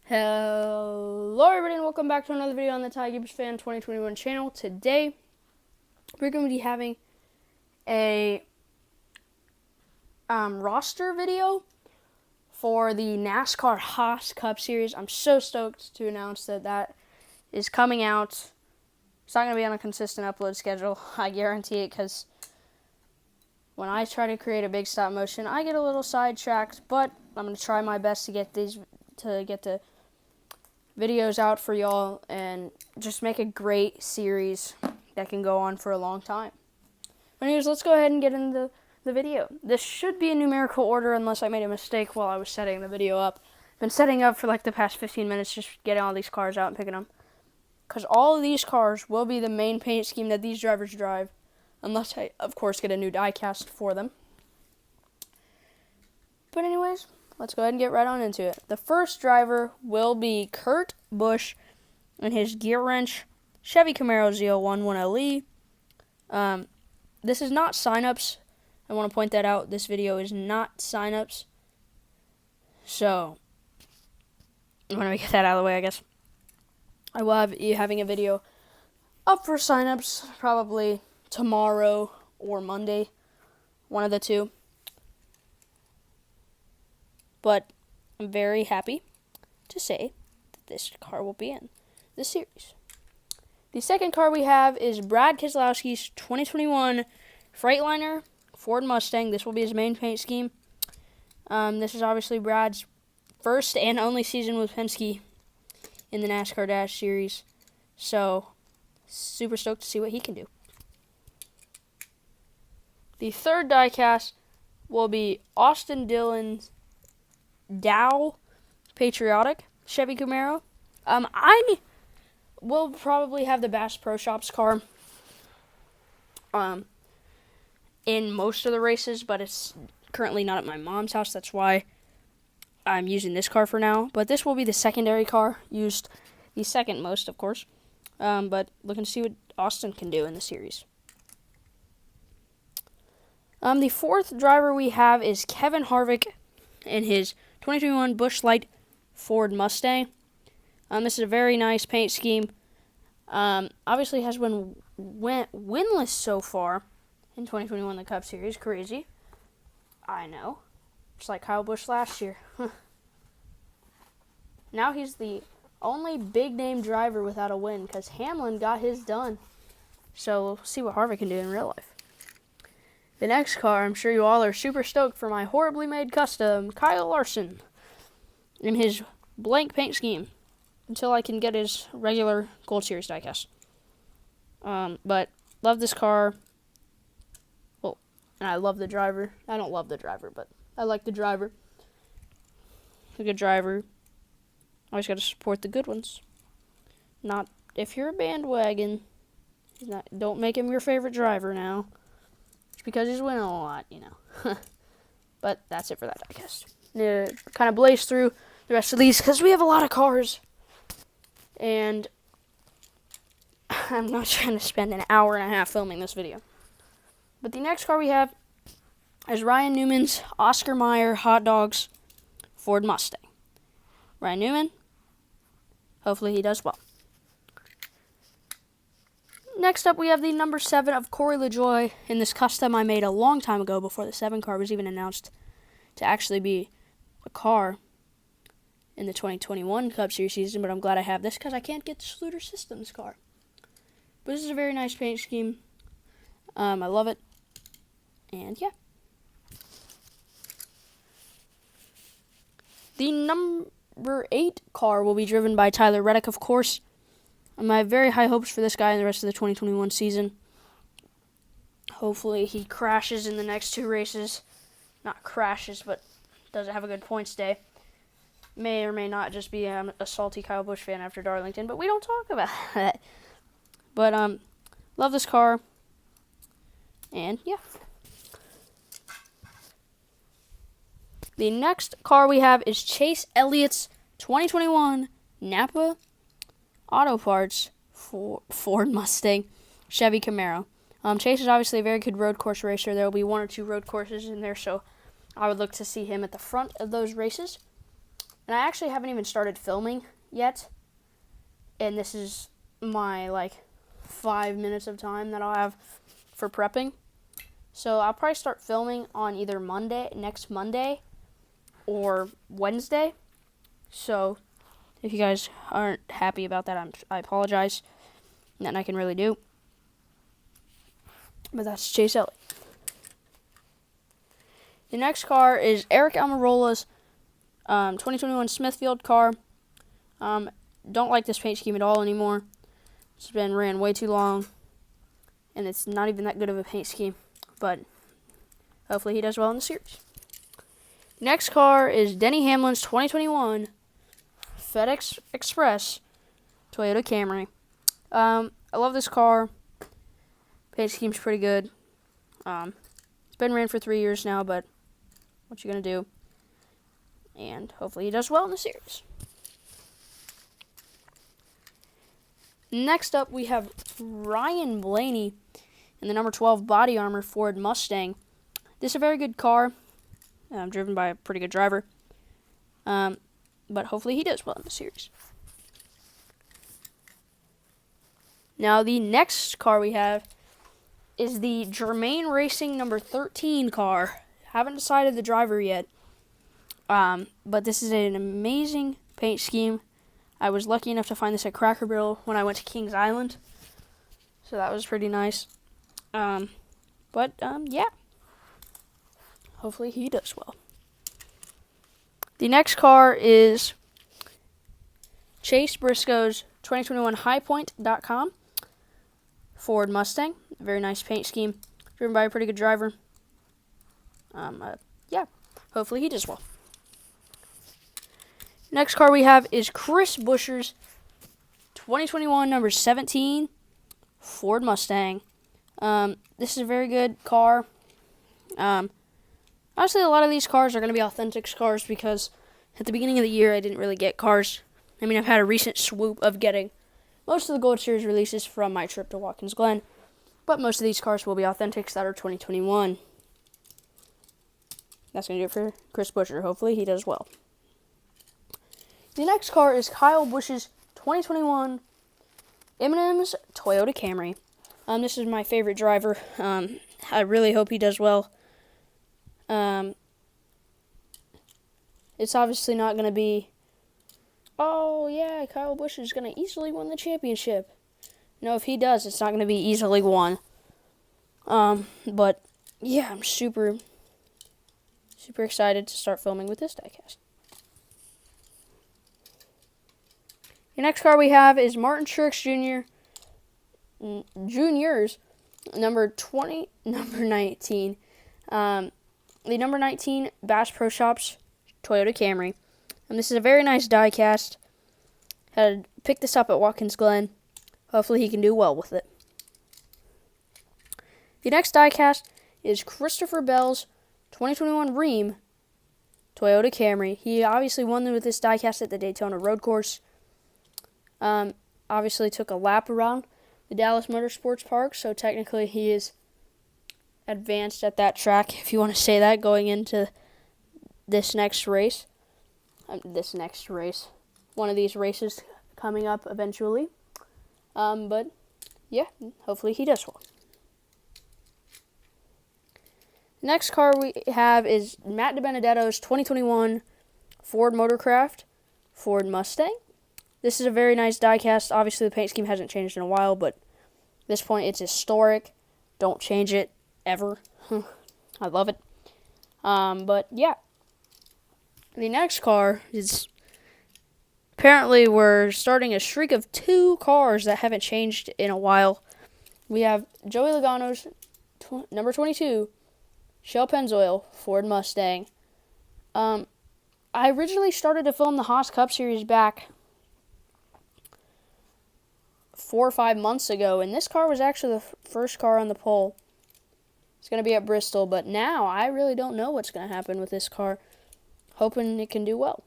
Hello everybody and welcome back to another video on the Ty Gibbs Fan 2021 channel. Today we're going to be having a roster video for the NASCAR HAAS Cup Series. I'm so stoked to announce that is coming out. It's not going to be on a consistent upload schedule, I guarantee it, because when I try to create a big stop motion, I get a little sidetracked, but I'm going to try my best to get the videos out for y'all and just make a great series that can go on for a long time. But anyways, let's go ahead and get into the video. This should be in numerical order unless I made a mistake while I was setting the video up. Been setting up for like the past 15 minutes, just getting all these cars out and picking them. Because all of these cars will be the main paint scheme that these drivers drive, unless I, of course, get a new die cast for them. But anyways, let's go ahead and get right on into it. The first driver will be Kurt Busch in his gear wrench Chevy Camaro Z01 1LE. This is not signups. I want to point that out. This video is not signups. So, I'm going to get that out of the way, I guess. I will have you having a video up for signups probably tomorrow or Monday. One of the two. But I'm very happy to say that this car will be in this series. The second car we have is Brad Keselowski's 2021 Freightliner Ford Mustang. This will be his main paint scheme. This is obviously Brad's first and only season with Penske in the NASCAR Dash Series. So, super stoked to see what he can do. The third diecast will be Austin Dillon's Dow Patriotic Chevy Camaro. I will probably have the Bass Pro Shops car in most of the races, but it's currently not at my mom's house. That's why I'm using this car for now. But this will be the secondary car, used the second most, of course. But looking to see what Austin can do in the series. The fourth driver we have is Kevin Harvick in his 2021 Busch Light Ford Mustang. This is a very nice paint scheme. Obviously has been winless so far in 2021 the Cup Series. Crazy. I know. Just like Kyle Busch last year. Now he's the only big-name driver without a win because Hamlin got his done. So we'll see what Harvick can do in real life. The next car, I'm sure you all are super stoked for my horribly made custom, Kyle Larson, in his blank paint scheme, until I can get his regular Gold Series diecast. But love this car. Well, and I love the driver. I don't love the driver, but I like the driver. A good driver. Always got to support the good ones. Not if you're a bandwagon. Don't make him your favorite driver now. Because he's winning a lot, you know. But that's it for that diecast. Kind of blaze through the rest of these because we have a lot of cars. And I'm not trying to spend an hour and a half filming this video. But the next car we have is Ryan Newman's Oscar Mayer Hot Dogs Ford Mustang. Ryan Newman, hopefully he does well. Next up, we have the number 7 of Corey LaJoie in this custom I made a long time ago before the 7 car was even announced to actually be a car in the 2021 Cup Series season, but I'm glad I have this because I can't get the Schluter Systems car. But this is a very nice paint scheme. I love it. And yeah. The number 8 car will be driven by Tyler Reddick, of course. I have very high hopes for this guy in the rest of the 2021 season. Hopefully he crashes in the next 2 races. Not crashes, but doesn't have a good points day. May or may not just be a salty Kyle Busch fan after Darlington, but we don't talk about that. But, love this car. And, yeah. The next car we have is Chase Elliott's 2021 Napa Auto Parts for Ford Mustang Chevy Camaro. Chase is obviously a very good road course racer. There will be 1 or 2 road courses in there, so I would look to see him at the front of those races. And I actually haven't even started filming yet. And this is my 5 minutes of time that I'll have for prepping. So I'll probably start filming on either next Monday, or Wednesday. So if you guys aren't happy about that, I apologize. Nothing I can really do. But that's Chase Elliott. The next car is Eric Almirola's 2021 Smithfield car. Don't like this paint scheme at all anymore. It's been ran way too long, and it's not even that good of a paint scheme. But hopefully he does well in the series. Next car is Denny Hamlin's 2021 FedEx Express Toyota Camry. I love this car. Paint scheme's pretty good. It's been ran for 3 years now, but what you gonna do? And hopefully he does well in the series. Next up, we have Ryan Blaney in the number 12 body armor Ford Mustang. This is a very good car, driven by a pretty good driver. But hopefully he does well in the series. Now, the next car we have is the Germain Racing number 13 car. Haven't decided the driver yet. But this is an amazing paint scheme. I was lucky enough to find this at Cracker Barrel when I went to Kings Island. So that was pretty nice. Yeah. Hopefully he does well. The next car is Chase Briscoe's 2021 HighPoint.com Ford Mustang. Very nice paint scheme. Driven by a pretty good driver. Yeah. Hopefully he does well. Next car we have is Chris Buescher's 2021 number 17 Ford Mustang. This is a very good car. Honestly, a lot of these cars are going to be authentic cars because at the beginning of the year I didn't really get cars. I mean, I've had a recent swoop of getting most of the Gold Series releases from my trip to Watkins Glen, but most of these cars will be authentics that are 2021. That's going to do it for Chris Buescher. Hopefully he does well. The next car is Kyle Busch's 2021 M&M's Toyota Camry. This is my favorite driver. I really hope he does well. It's obviously not going to be, oh yeah, Kyle Busch is going to easily win the championship. No, if he does, it's not going to be easily won. But yeah, I'm super excited to start filming with this diecast. The next car we have is Martin Truex Jr.'s number 19. The number 19 Bass Pro Shops Toyota Camry. And this is a very nice diecast. Had picked this up at Watkins Glen. Hopefully he can do well with it. The next diecast is Christopher Bell's 2021 Rheem Toyota Camry. He obviously won with this diecast at the Daytona Road Course. Obviously took a lap around the Dallas Motorsports Park, so technically he is advanced at that track, if you want to say that, going into this next race. One of these races coming up eventually. But yeah, hopefully he does well. Next car we have is Matt DiBenedetto's 2021 Ford Motorcraft Ford Mustang. This is a very nice diecast. Obviously, the paint scheme hasn't changed in a while, but at this point, it's historic. Don't change it, ever. I love it. But, yeah. The next car is, apparently, we're starting a streak of 2 cars that haven't changed in a while. We have Joey Logano's number 22, Shell Pennzoil Ford Mustang. I originally started to film the HAAS Cup Series back 4 or 5 months ago, and this car was actually the first car on the pole. It's going to be at Bristol, but now I really don't know what's going to happen with this car. Hoping it can do well.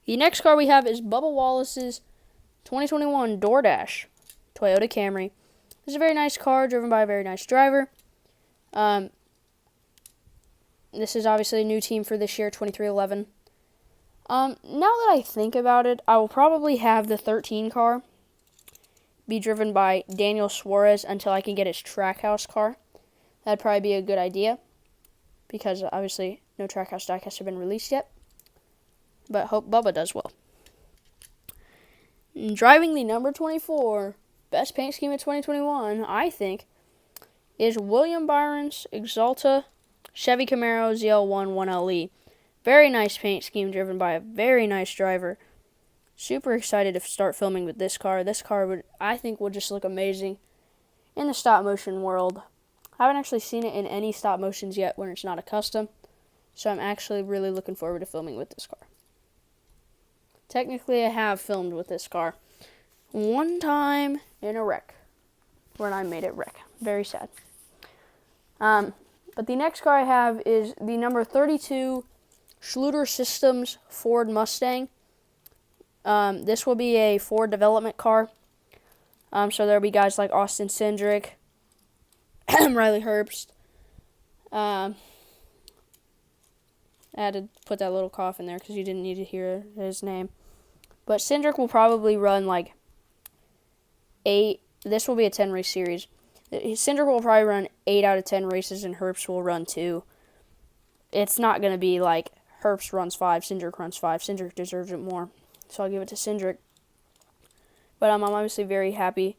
The next car we have is Bubba Wallace's 2021 DoorDash Toyota Camry. This is a very nice car, driven by a very nice driver. This is obviously a new team for this year, 2311. Now that I think about it, I will probably have the 13 car be driven by Daniel Suarez until I can get his Trackhouse car. That'd probably be a good idea, because obviously no Trackhouse diecasts have been released yet. But hope Bubba does well. Driving the number 24, best paint scheme of 2021, I think, is William Byron's Exalta Chevy Camaro ZL1 1LE. Very nice paint scheme driven by a very nice driver. Super excited to start filming with this car. This car I think will just look amazing in the stop motion world. I haven't actually seen it in any stop motions yet when it's not a custom, so I'm actually really looking forward to filming with this car. Technically, I have filmed with this car one time in a wreck, when I made it wreck. Very sad. But the next car I have is the number 32 Schluter Systems Ford Mustang. This will be a Ford development car. So there'll be guys like Austin Cindric, Riley Herbst. I had to put that little cough in there because you didn't need to hear his name. But Cindric will probably run like 8. This will be a 10 race series. Cindric will probably run 8 out of 10 races, and Herbst will run 2. It's not going to be like Herbst runs 5, Cindric runs 5. Cindric deserves it more, so I'll give it to Cindric. But I'm obviously very happy.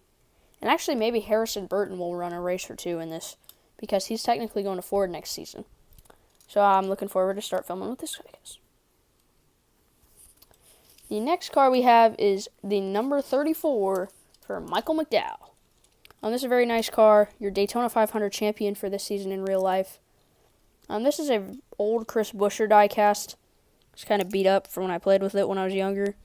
And actually, maybe Harrison Burton will run a race or 2 in this, because he's technically going to Ford next season. So I'm looking forward to start filming with this, I guess. The next car we have is the number 34 for Michael McDowell. This is a very nice car. Your Daytona 500 champion for this season in real life. This is an old Chris Buescher diecast. It's kind of beat up from when I played with it when I was younger.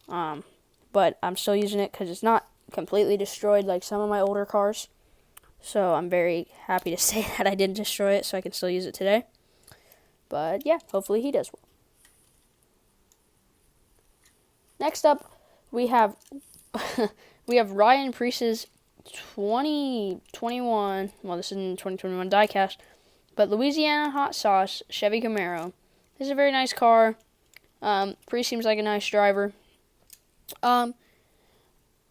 But I'm still using it because it's not completely destroyed like some of my older cars. So I'm very happy to say that I didn't destroy it, so I can still use it today. But yeah, hopefully he does well. Next up, we have Ryan Preece's 2021, well, this is in 2021 diecast, but Louisiana Hot Sauce Chevy Camaro. This is a very nice car. Preece seems like a nice driver. I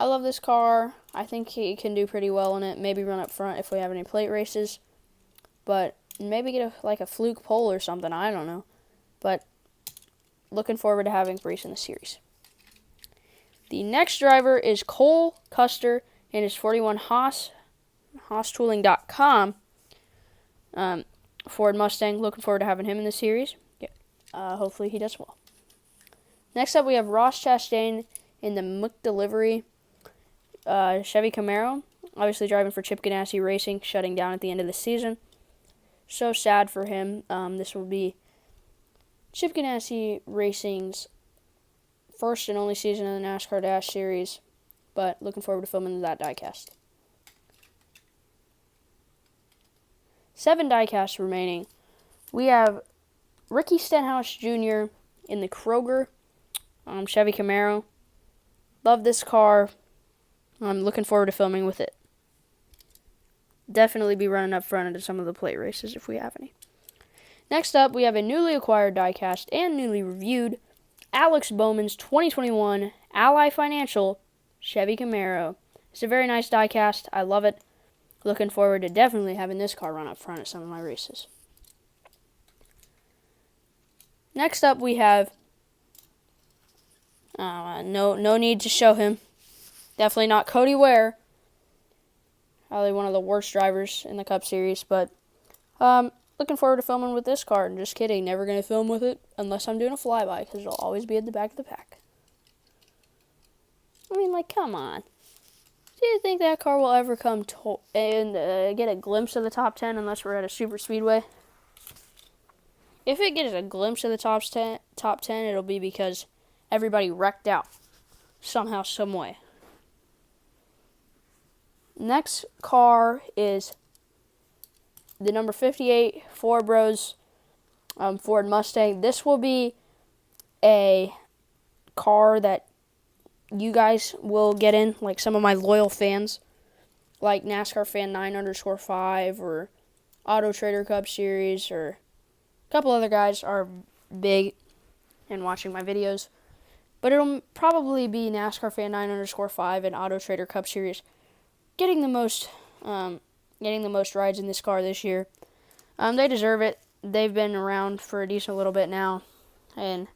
love this car. I think he can do pretty well in it. Maybe run up front if we have any plate races. But maybe get a fluke pole or something. I don't know. But looking forward to having Preece in the series. The next driver is Cole Custer and his 41 HAAS, HAAStooling.com Ford Mustang. Looking forward to having him in the series. Yeah. Hopefully he does well. Next up, we have Ross Chastain in the McDelivery Chevy Camaro. Obviously driving for Chip Ganassi Racing, shutting down at the end of the season. So sad for him. This will be Chip Ganassi Racing's first and only season in the NASCAR Dash Series, but looking forward to filming that diecast. 7 diecasts remaining. We have Ricky Stenhouse Jr. in the Kroger Chevy Camaro. Love this car. I'm looking forward to filming with it. Definitely be running up front into some of the plate races if we have any. Next up, we have a newly acquired diecast and newly reviewed Alex Bowman's 2021 Ally Financial Chevy Camaro. It's a very nice diecast. I love it. Looking forward to definitely having this car run up front at some of my races. Next up, we have no need to show him. Definitely not Cody Ware. Probably one of the worst drivers in the Cup Series, but looking forward to filming with this car. Just kidding, never going to film with it unless I'm doing a flyby, because it'll always be at the back of the pack. I mean, come on. Do you think that car will ever come and get a glimpse of the top 10 unless we're at a super speedway? If it gets a glimpse of the top 10, it'll be because everybody wrecked out somehow, some way. Next car is the number 58 Ford Bros Ford Mustang. This will be a car that you guys will get in, like some of my loyal fans, like NASCAR Fan 9_5 or Auto Trader Cup Series or couple other guys are big in watching my videos. But it'll probably be NASCAR Fan 9_5 and Auto Trader Cup Series getting the most rides in this car this year. They deserve it. They've been around for a decent little bit now, and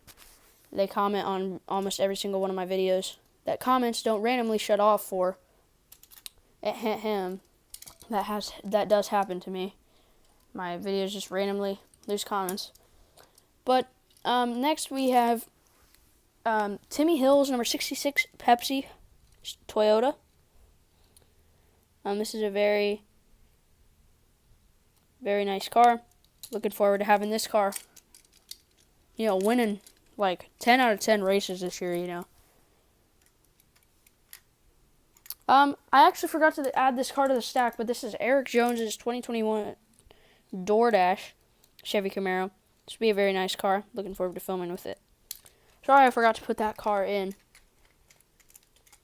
they comment on almost every single one of my videos. That comments don't randomly shut off for him. That does happen to me. My videos just randomly lose comments. But next we have Timmy Hill's number 66 Pepsi Toyota. This is a very, very nice car. Looking forward to having this car, winning like 10 out of 10 races this year, I actually forgot to add this car to the stack, but this is Eric Jones's 2021 DoorDash Chevy Camaro. This will be a very nice car. Looking forward to filming with it. Sorry I forgot to put that car in.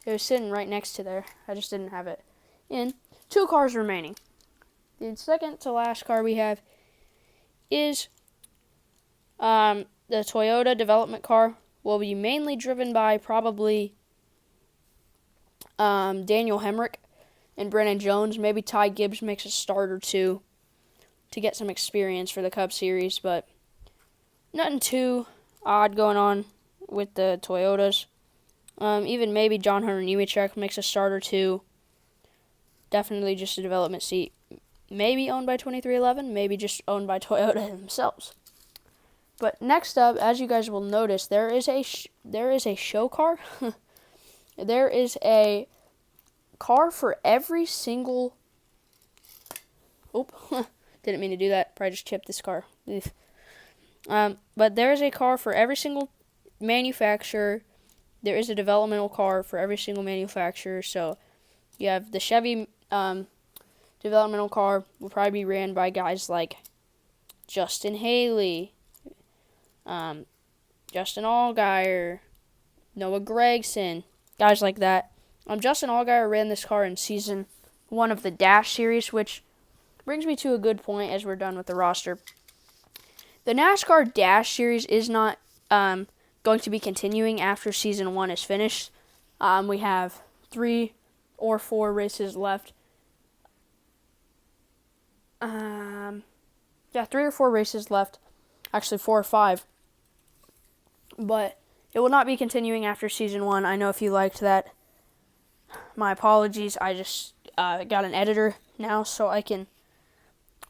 It was sitting right next to there. I just didn't have it in. 2 cars remaining. The second to last car we have is the Toyota development car. Will be mainly driven by probably Daniel Hemrick and Brennan Jones. Maybe Ty Gibbs makes a start or two to get some experience for the Cup Series, but nothing too odd going on with the Toyotas. Even maybe John Hunter Nemechek makes a start or two. Definitely just a development seat. Maybe owned by 2311, maybe just owned by Toyota themselves. But next up, as you guys will notice, there is a show car. There is a car for every single... didn't mean to do that. Probably just chipped this car. But there is a car for every single manufacturer. There is a developmental car for every single manufacturer. So you have the Chevy developmental car will probably be ran by guys like Justin Haley, Justin Allgaier, Noah Gragson, guys like that. Justin Allgaier ran this car in season 1 of the Dash series, which brings me to a good point as we're done with the roster. The NASCAR Dash series is not going to be continuing after season 1 is finished. We have 3 or 4 races left. 3 or 4 races left. Actually, 4 or 5. But it will not be continuing after season 1. I know if you liked that, my apologies. I just got an editor now, so I can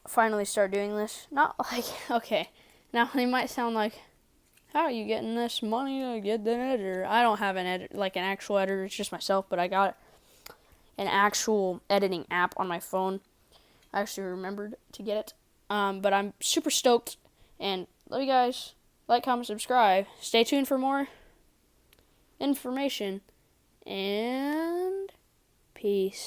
finally start doing this. Not like, okay, now it might sound like, how are you getting this money to get an editor? I don't have an actual editor. It's just myself, but I got an actual editing app on my phone. I actually remembered to get it. But I'm super stoked, and love you guys. Like, comment, subscribe. Stay tuned for more information, and peace.